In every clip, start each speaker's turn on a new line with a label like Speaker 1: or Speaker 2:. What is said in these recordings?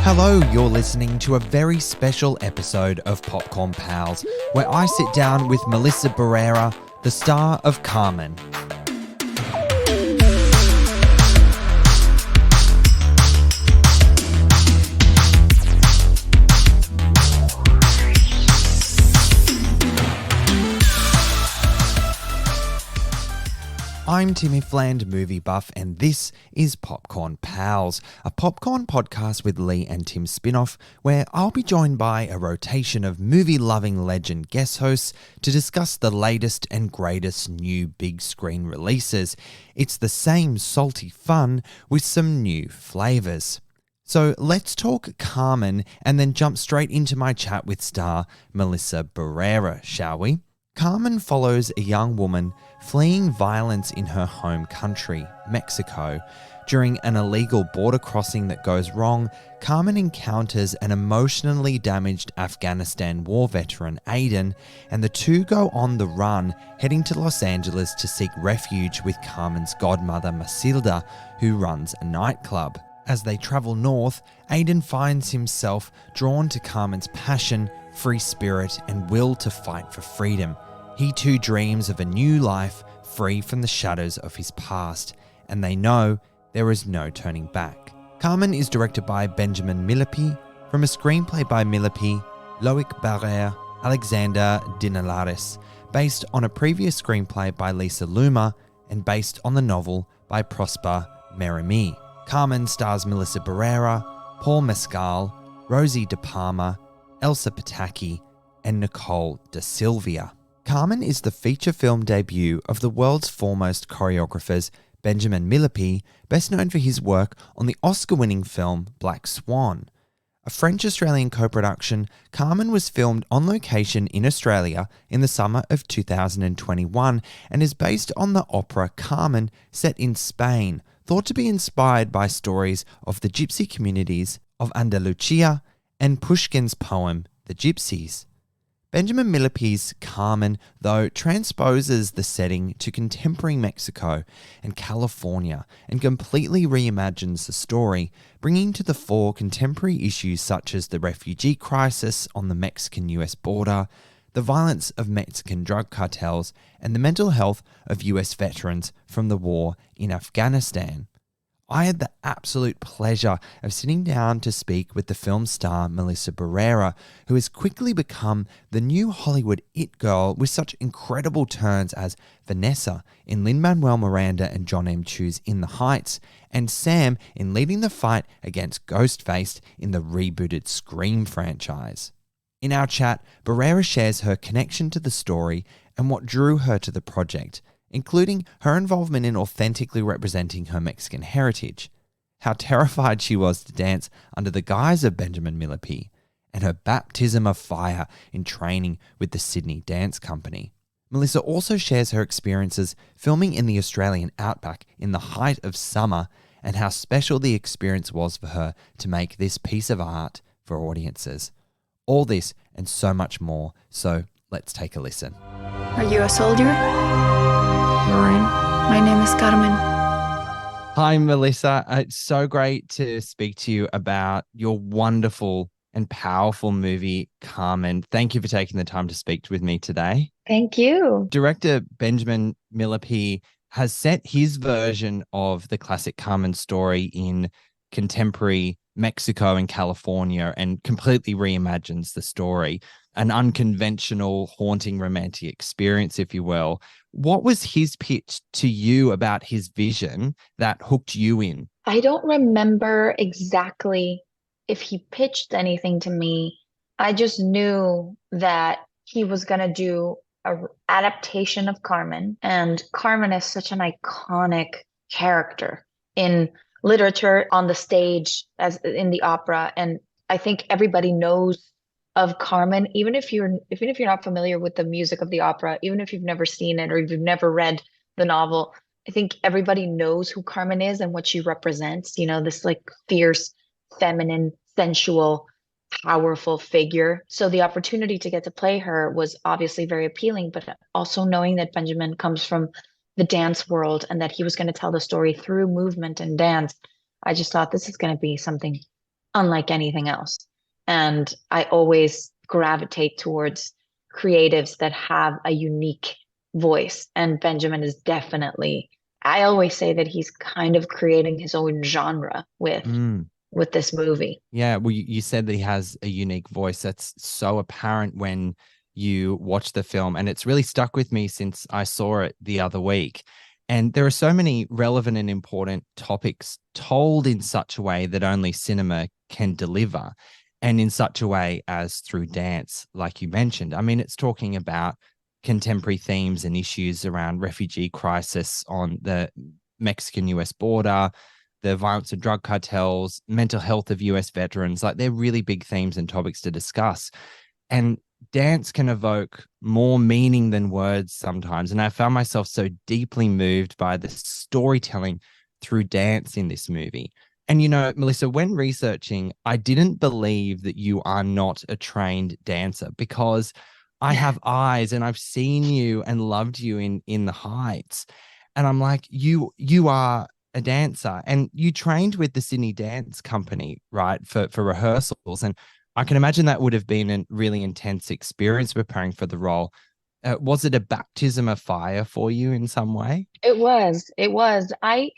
Speaker 1: Hello, you're listening to a very special episode of Popcorn Pals, where I sit down with Melissa Barrera, the star of Carmen. I'm Timmy Fland, movie buff, and this is Popcorn Pals, a popcorn podcast with Leigh and Tim spin-off, where I'll be joined by a rotation of movie-loving legend guest hosts to discuss the latest and greatest new big screen releases. It's the same salty fun with some new flavours. So let's talk Carmen and then jump straight into my chat with star Melissa Barrera, shall we? Carmen follows a young woman fleeing violence in her home country, Mexico. During an illegal border crossing that goes wrong, Carmen encounters an emotionally damaged Afghanistan war veteran, Aiden, and the two go on the run, heading to Los Angeles to seek refuge with Carmen's godmother, Matilda, who runs a nightclub. As they travel north, Aiden finds himself drawn to Carmen's passion, free spirit, and will to fight for freedom. He too dreams of a new life free from the shadows of his past, and they know there is no turning back. Carmen is directed by Benjamin Millepied, from a screenplay by Millepied, Loic Barrère, Alexander Dinelaris, based on a previous screenplay by Lisa Luma, and based on the novel by Prosper Mérimée. Carmen stars Melissa Barrera, Paul Mescal, Rossy de Palma, Elsa Pataki, and Nicole da Silvia. Carmen is the feature film debut of the world's foremost choreographers, Benjamin Millepied, best known for his work on the Oscar-winning film Black Swan. A French-Australian co-production, Carmen was filmed on location in Australia in the summer of 2021 and is based on the opera Carmen, set in Spain, thought to be inspired by stories of the gypsy communities of Andalusia and Pushkin's poem The Gypsies. Benjamin Millepied's Carmen, though, transposes the setting to contemporary Mexico and California and completely reimagines the story, bringing to the fore contemporary issues such as the refugee crisis on the Mexican-US border, the violence of Mexican drug cartels, and the mental health of US veterans from the war in Afghanistan. I had the absolute pleasure of sitting down to speak with the film star Melissa Barrera, who has quickly become the new Hollywood it girl with such incredible turns as Vanessa in Lin-Manuel Miranda and John M. Chu's In the Heights, and Sam in leading the fight against Ghostface in the rebooted Scream franchise. In our chat, Barrera shares her connection to the story and what drew her to the project, including her involvement in authentically representing her Mexican heritage, how terrified she was to dance under the guise of Benjamin Millepied, and her baptism of fire in training with the Sydney Dance Company. Melissa also shares her experiences filming in the Australian outback in the height of summer and how special the experience was for her to make this piece of art for audiences. All this and so much more, so let's take a listen.
Speaker 2: Are you a soldier? Marine. My name is Carmen.
Speaker 1: Hi, Melissa. It's so great to speak to you about your wonderful and powerful movie, Carmen. Thank you for taking the time to speak with me today.
Speaker 2: Thank you.
Speaker 1: Director Benjamin Millepied has set his version of the classic Carmen story in contemporary Mexico and California and completely reimagines the story. An unconventional, haunting romantic experience, if you will. What was his pitch to you about his vision that hooked you in?
Speaker 2: I don't remember exactly if he pitched anything to me. I just knew that he was going to do an adaptation of Carmen. And Carmen is such an iconic character in literature, on the stage, as in the opera. And I think everybody knows of Carmen, even if you're not familiar with the music of the opera, even if you've never seen it or if you've never read the novel, I think everybody knows who Carmen is and what she represents. You know, this like fierce, feminine, sensual, powerful figure. So the opportunity to get to play her was obviously very appealing, but also knowing that Benjamin comes from the dance world and that he was going to tell the story through movement and dance, I just thought this is going to be something unlike anything else. And I always gravitate towards creatives that have a unique voice. And Benjamin is definitely, I always say that he's kind of creating his own genre
Speaker 1: Mm.
Speaker 2: with this movie.
Speaker 1: Yeah, well, you said that he has a unique voice. That's so apparent when you watch the film, and it's really stuck with me since I saw it the other week. And there are so many relevant and important topics told in such a way that only cinema can deliver, and in such a way as through dance, like you mentioned. I mean, it's talking about contemporary themes and issues around refugee crisis on the Mexican US border, the violence of drug cartels, mental health of US veterans. Like they're really big themes and topics to discuss. And dance can evoke more meaning than words sometimes. And I found myself so deeply moved by the storytelling through dance in this movie. And, you know, Melissa, when researching, I didn't believe that you are not a trained dancer because I have eyes and I've seen you and loved you in the Heights. And I'm like, you are a dancer and you trained with the Sydney Dance Company, right, for rehearsals. And I can imagine that would have been a really intense experience preparing for the role. Was it a baptism of fire for you in some way?
Speaker 2: It was. It was. I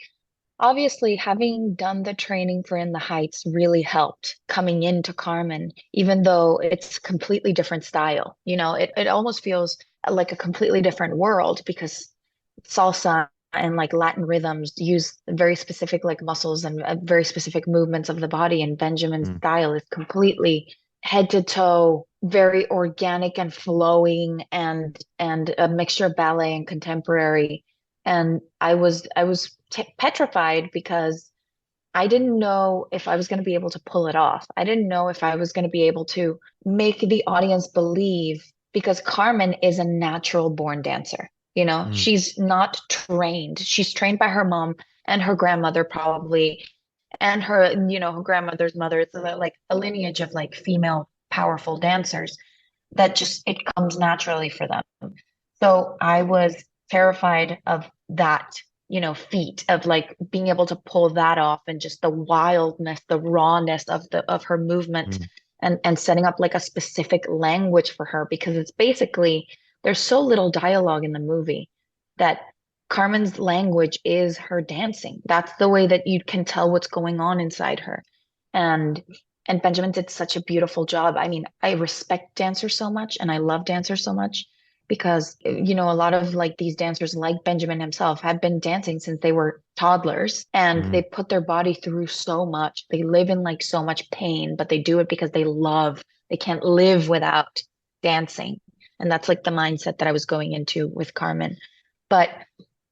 Speaker 2: obviously having done the training for In the Heights really helped coming into Carmen, even though it's completely different style. You know, it almost feels like a completely different world because salsa and like Latin rhythms use very specific like muscles and very specific movements of the body. And Benjamin's
Speaker 1: Mm,
Speaker 2: style is completely head to toe, very organic and flowing and a mixture of ballet and contemporary. And I was petrified because I didn't know if I was going to be able to pull it off. I didn't know if I was going to be able to make the audience believe because Carmen is a natural born dancer. You know,
Speaker 1: mm,
Speaker 2: she's not trained. She's trained by her mom and her grandmother probably, and her, you know, her grandmother's mother. It's like a lineage of like female powerful dancers that just it comes naturally for them. So I was terrified of that, you know, feat of like being able to pull that off and just the wildness, the rawness of her movement
Speaker 1: mm,
Speaker 2: and setting up like a specific language for her because it's basically there's so little dialogue in the movie that Carmen's language is her dancing. That's the way that you can tell what's going on inside her. And and Benjamin did such a beautiful job. I mean, I respect dancers so much and I love dancers so much because you know a lot of like these dancers like Benjamin himself have been dancing since they were toddlers and they
Speaker 1: mm,
Speaker 2: put their body through so much. They live in like so much pain, but they do it because they love. They can't live without dancing. And that's like the mindset that I was going into with Carmen. But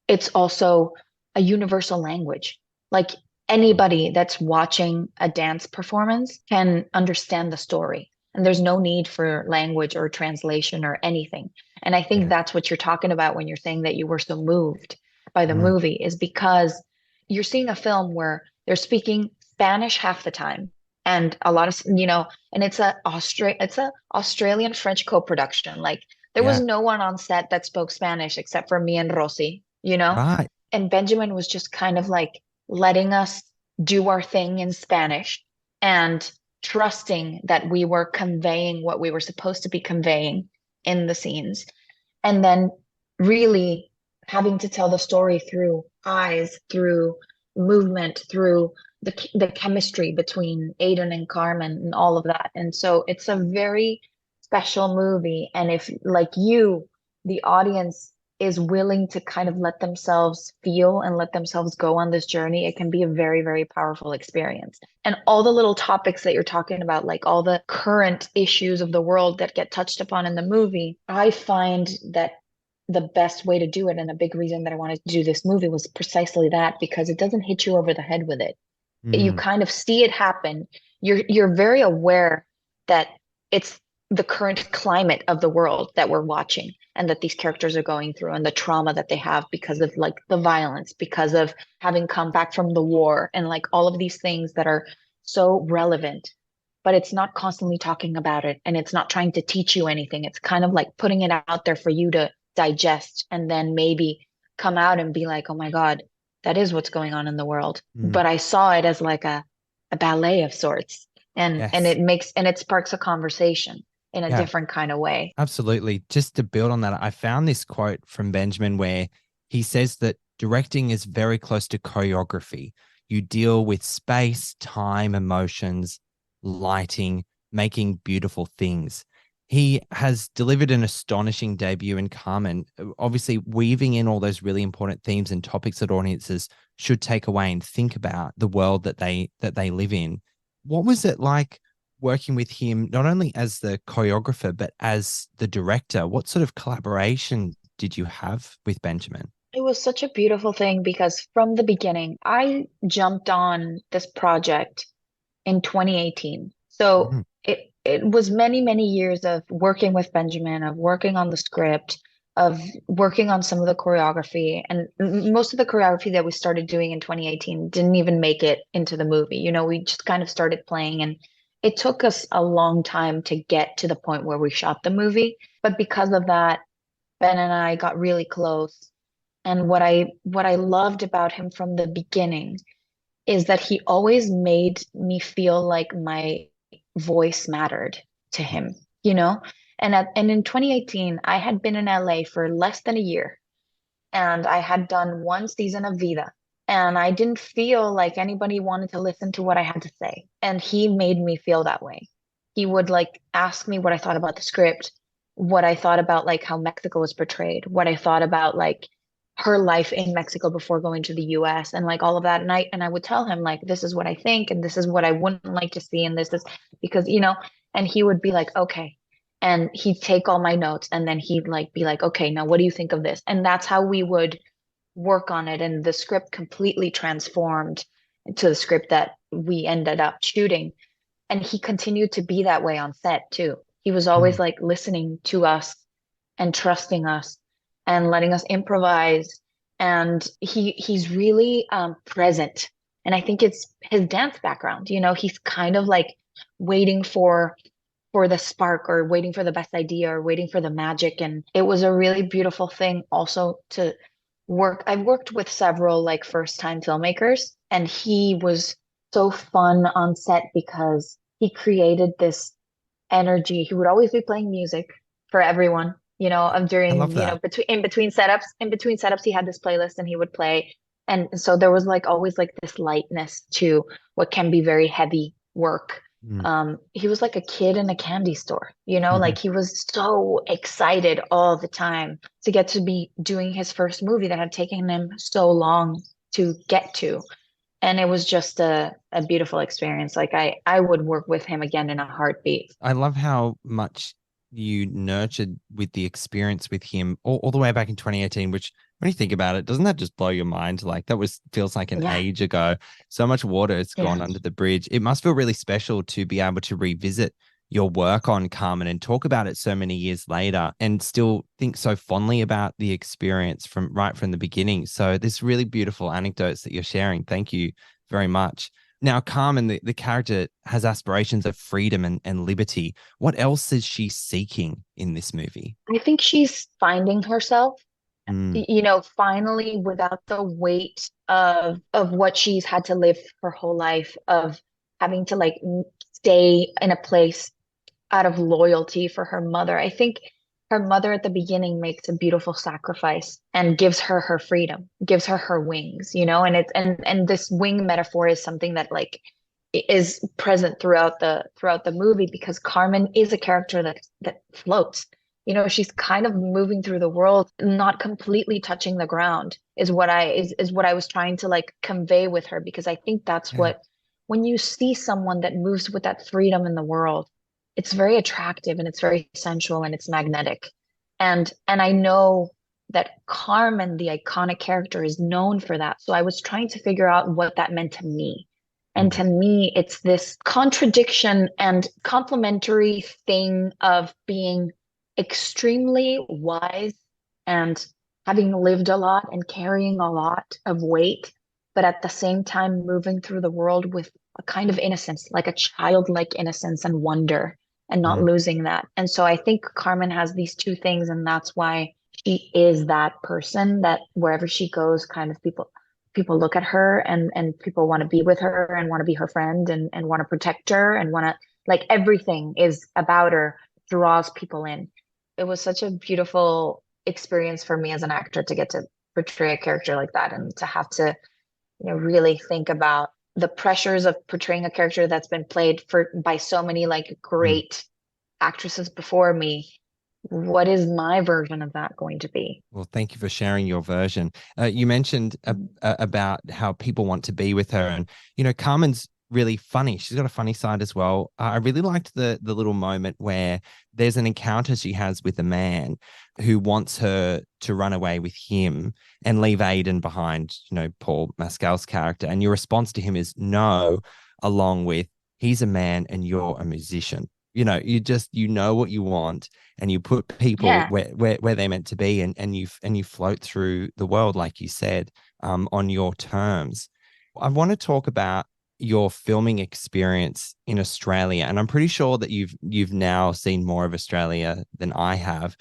Speaker 2: it's also a universal language. Like anybody that's watching a dance performance can understand the story. And there's no need for language or translation or anything. And I think
Speaker 1: yeah.
Speaker 2: that's what you're talking about when you're saying that you were so moved by the
Speaker 1: Mm,
Speaker 2: movie, is because you're seeing a film where they're speaking Spanish half the time. And a lot of, you know, and it's a Australian French co-production. Like there was
Speaker 1: yeah.
Speaker 2: no one on set that spoke Spanish except for me and Rossy, you know?
Speaker 1: Right.
Speaker 2: And Benjamin was just kind of like letting us do our thing in Spanish and trusting that we were conveying what we were supposed to be conveying in the scenes. And then really having to tell the story through eyes, through movement, through the chemistry between Aiden and Carmen and all of that. And so it's a very special movie. And if like you, the audience is willing to kind of let themselves feel and let themselves go on this journey, it can be a very, very powerful experience. And all the little topics that you're talking about, like all the current issues of the world that get touched upon in the movie, I find that the best way to do it and a big reason that I wanted to do this movie was precisely that because it doesn't hit you over the head with it. You
Speaker 1: Mm,
Speaker 2: kind of see it happen. You're very aware that it's the current climate of the world that we're watching and that these characters are going through and the trauma that they have because of like the violence, because of having come back from the war and like all of these things that are so relevant. But it's not constantly talking about it and it's not trying to teach you anything. It's kind of like putting it out there for you to digest and then maybe come out and be like, oh my God, that is what's going on in the world.
Speaker 1: mm.
Speaker 2: But I saw it as like a ballet of sorts. and
Speaker 1: Yes.
Speaker 2: it sparks a conversation in a
Speaker 1: Yeah.
Speaker 2: different kind of way.
Speaker 1: Absolutely. Just to build on that, I found this quote from Benjamin where he says that directing is very close to choreography. You deal with space, time, emotions, lighting, making beautiful things. He has delivered an astonishing debut in Carmen, obviously weaving in all those really important themes and topics that audiences should take away and think about the world that they live in. What was it like working with him, not only as the choreographer, but as the director? What sort of collaboration did you have with Benjamin?
Speaker 2: It was such a beautiful thing because from the beginning, I jumped on this project in 2018. So
Speaker 1: Mhm.
Speaker 2: it was many, many years of working with Benjamin, of working on the script, of working on some of the choreography. And most of the choreography that we started doing in 2018 didn't even make it into the movie. We just kind of started playing, and it took us a long time to get to the point where we shot the movie. But because of that, Ben and I got really close. And what I loved about him from the beginning is that he always made me feel like my voice mattered to him, you know? And in 2018, I had been in LA for less than a year, and I had done one season of Vida, and I didn't feel like anybody wanted to listen to what I had to say. And he made me feel that way. He would like ask me what I thought about the script, what I thought about like how Mexico was portrayed, what I thought about like her life in Mexico before going to the US and like all of that. And I would tell him like this is what I think and this is what I wouldn't like to see and this is because and he would be like, okay. And he'd take all my notes and then he'd like be like, okay, now what do you think of this? And that's how we would work on it. And the script completely transformed to the script that we ended up shooting. And he continued to be that way on set too. He was always
Speaker 1: Mm.
Speaker 2: like listening to us and trusting us and letting us improvise. And he's really present. And I think it's his dance background. He's kind of like waiting for the spark or waiting for the best idea or waiting for the magic. And it was a really beautiful thing also to work. I've worked with several like first time filmmakers, and he was so fun on set because he created this energy. He would always be playing music for everyone,
Speaker 1: I
Speaker 2: during,
Speaker 1: love that.
Speaker 2: between setups, he had this playlist and he would play. And so there was like always like this lightness to what can be very heavy work.
Speaker 1: Mm.
Speaker 2: He was like a kid in a candy store, like he was so excited all the time to get to be doing his first movie that had taken him so long to get to. And it was just a beautiful experience. Like I would work with him again in a heartbeat.
Speaker 1: I love how much you nurtured with the experience with him all the way back in 2018, which when you think about it, doesn't that just blow your mind? Like that was feels like an
Speaker 2: Yeah,
Speaker 1: age ago. So much water has
Speaker 2: yeah.
Speaker 1: gone under the bridge. It must feel really special to be able to revisit your work on Carmen and talk about it so many years later and still think so fondly about the experience from right from the beginning. So this really beautiful anecdotes that you're sharing. Thank you very much. Now, Carmen, the character has aspirations of freedom and liberty. What else is she seeking in this movie?
Speaker 2: I think she's finding herself,
Speaker 1: Mm,
Speaker 2: finally without the weight of what she's had to live her whole life of having to like stay in a place out of loyalty for her mother. I think her mother at the beginning makes a beautiful sacrifice and gives her her freedom, gives her her wings, and and this wing metaphor is something that like is present throughout the movie because Carmen is a character that floats. She's kind of moving through the world, not completely touching the ground, is what I was trying to like convey with her because I think that's
Speaker 1: yeah.
Speaker 2: what when you see someone that moves with that freedom in the world, it's very attractive and it's very sensual and it's magnetic. And I know that Carmen, the iconic character, is known for that. So I was trying to figure out what that meant to me. And
Speaker 1: Mm,
Speaker 2: to me, it's this contradiction and complementary thing of being extremely wise and having lived a lot and carrying a lot of weight, but at the same time moving through the world with a kind of innocence, like a childlike innocence and wonder, and not
Speaker 1: mm.
Speaker 2: losing that. And so I think Carmen has these two things, and that's why she is that person that wherever she goes, kind of people look at her and people want to be with her and want to be her friend and want to protect her and want to like everything is about her draws people in. It was such a beautiful experience for me as an actor to get to portray a character like that and to have to, really think about the pressures of portraying a character that's been played for by so many like
Speaker 1: Mm.
Speaker 2: great actresses before me. What is my version of that going to be?
Speaker 1: Well, thank you for sharing your version. You mentioned about how people want to be with her, and Carmen's really funny. She's got a funny side as well. I really liked the little moment where there's an encounter she has with a man who wants her to run away with him and leave Aiden behind. Paul Mescal's character, and your response to him is no, along with he's a man and you're a musician. You know what you want, and you put people
Speaker 2: Yeah.
Speaker 1: where they're meant to be, and you float through the world like you said, on your terms. I want to talk about your filming experience in Australia, and I'm pretty sure that you've now seen more of Australia than I have.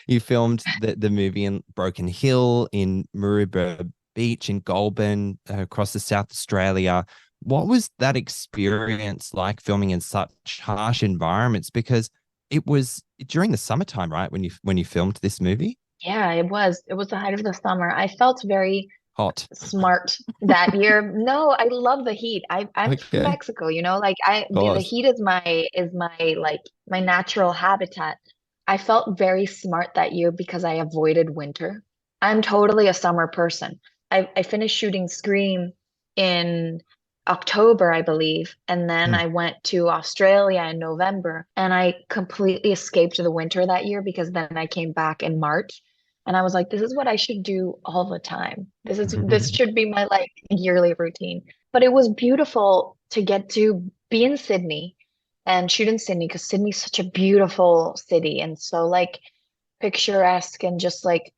Speaker 1: You filmed the movie in Broken Hill, in Maroubra Beach, in Goulburn, across the South Australia. What was that experience like filming in such harsh environments? Because it was during the summertime, right? When you filmed this movie?
Speaker 2: Yeah, it was. It was the height of the summer. I felt very
Speaker 1: Hot.
Speaker 2: smart that year. No, I love the heat. I'm from
Speaker 1: Okay. Of
Speaker 2: Mexico, like the
Speaker 1: course.
Speaker 2: heat is my like my natural habitat. I felt very smart that year because I avoided winter. I'm totally a summer person. I finished shooting Scream in October, I believe, and then
Speaker 1: Mm.
Speaker 2: I went to Australia in November, and I completely escaped the winter that year because then I came back in March. And I was like, this is what I should do all the time. This should be my like yearly routine. But it was beautiful to get to be in Sydney and shoot in Sydney because Sydney's such a beautiful city and so like picturesque and just like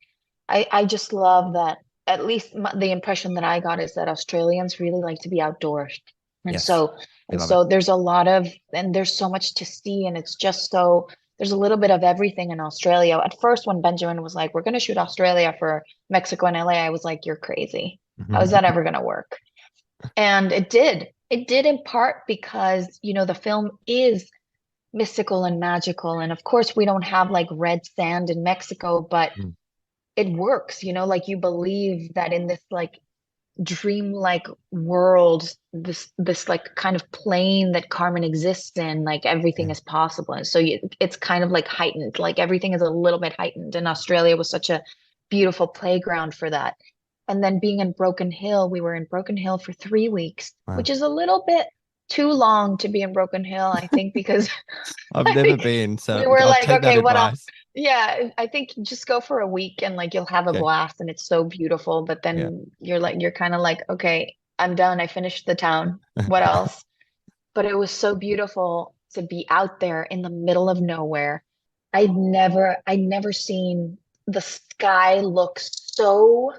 Speaker 2: I just love that. At least the impression that I got is that Australians really like to be outdoors. And
Speaker 1: Yes,
Speaker 2: so
Speaker 1: we
Speaker 2: and
Speaker 1: love it.
Speaker 2: so there's a lot of and there's so much to see and it's just so there's a little bit of everything in Australia. At first, when Benjamin was like, we're going to shoot Australia for Mexico and LA, I was like, you're crazy. How is that ever going to work? And it did. It did in part because, the film is mystical and magical. And of course, we don't have like red sand in Mexico, but
Speaker 1: Mm.
Speaker 2: it works, like you believe that in this like dreamlike world, this like kind of plane that Carmen exists in, like everything
Speaker 1: Yeah.
Speaker 2: is possible. And so it's kind of like heightened, like everything is a little bit heightened. And Australia was such a beautiful playground for that. And then being in Broken Hill, we were in Broken Hill for 3 weeks,
Speaker 1: Wow.
Speaker 2: which is a little bit too long to be in Broken Hill, I think, because
Speaker 1: I've
Speaker 2: I
Speaker 1: never
Speaker 2: think
Speaker 1: been, so
Speaker 2: we were
Speaker 1: I'll
Speaker 2: like,
Speaker 1: take that
Speaker 2: okay, what else?
Speaker 1: advice.
Speaker 2: Yeah, I think just go for a week and like you'll have a
Speaker 1: Okay.
Speaker 2: blast and it's so beautiful. But
Speaker 1: Yeah.
Speaker 2: then you're kind of like, okay, I'm done. I finished the town. What else? But it was so beautiful to be out there in the middle of nowhere. I'd never seen the sky look so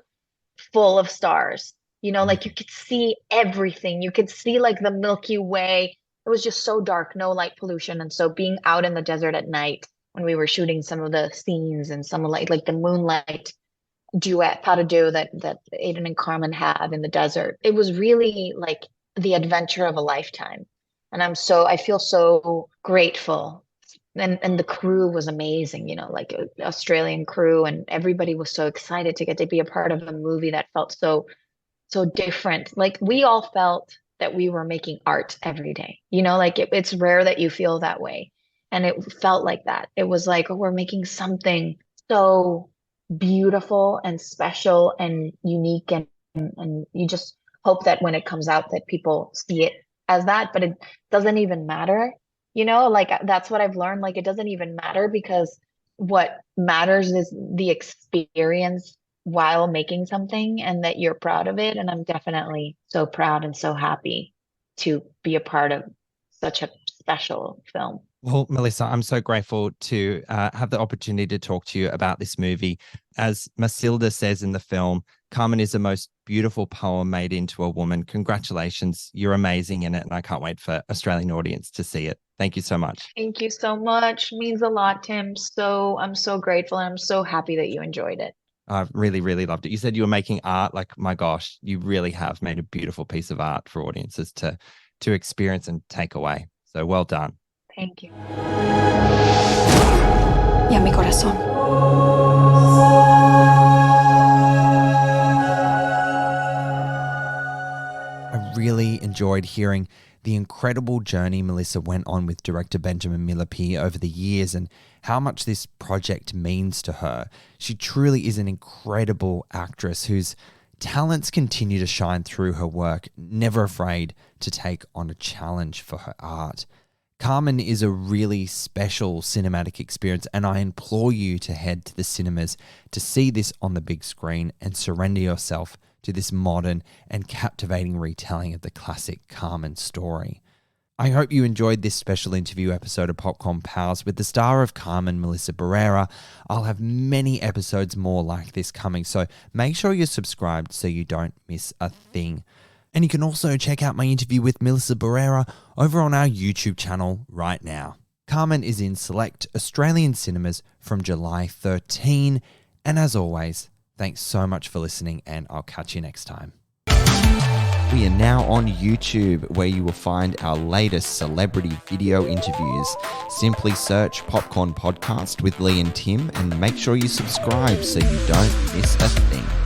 Speaker 2: full of stars. Like you
Speaker 1: Mm.
Speaker 2: could see everything. You could see like the Milky Way. It was just so dark, no light pollution. And so being out in the desert at night when we were shooting some of the scenes and some of like the moonlight duet pas de deux that Aiden and Carmen have in the desert, it was really like the adventure of a lifetime. And I feel so grateful. And the crew was amazing, like Australian crew, and everybody was so excited to get to be a part of a movie that felt so different. Like we all felt that we were making art every day. Like it's rare that you feel that way. And it felt like that. It was like, oh, we're making something so beautiful and special and unique and you just hope that when it comes out that people see it as that, but it doesn't even matter. Like that's what I've learned. Like it doesn't even matter because what matters is the experience while making something and that you're proud of it. And I'm definitely so proud and so happy to be a part of such a special film.
Speaker 1: Well, Melissa, I'm so grateful to have the opportunity to talk to you about this movie. As Matilda says in the film, Carmen is the most beautiful poem made into a woman. Congratulations. You're amazing in it. And I can't wait for Australian audience to see it. Thank you so much.
Speaker 2: Thank you so much. Means a lot, Tim. I'm so grateful and I'm so happy that you enjoyed it.
Speaker 1: I really, really loved it. You said you were making art. Like, my gosh, you really have made a beautiful piece of art for audiences to experience and take away. So well done.
Speaker 2: Thank you.
Speaker 3: Y a mi corazón.
Speaker 1: I really enjoyed hearing the incredible journey Melissa went on with director Benjamin Millepied over the years and how much this project means to her. She truly is an incredible actress whose talents continue to shine through her work, never afraid to take on a challenge for her art. Carmen is a really special cinematic experience, and I implore you to head to the cinemas to see this on the big screen and surrender yourself to this modern and captivating retelling of the classic Carmen story. I hope you enjoyed this special interview episode of Popcorn Pals with the star of Carmen, Melissa Barrera. I'll have many episodes more like this coming, so make sure you're subscribed so you don't miss a thing. And you can also check out my interview with Melissa Barrera over on our YouTube channel right now. Carmen is in select Australian cinemas from July 13. And as always, thanks so much for listening, and I'll catch you next time. We are now on YouTube, where you will find our latest celebrity video interviews. Simply search Popcorn Podcast with Leigh and Tim and make sure you subscribe so you don't miss a thing.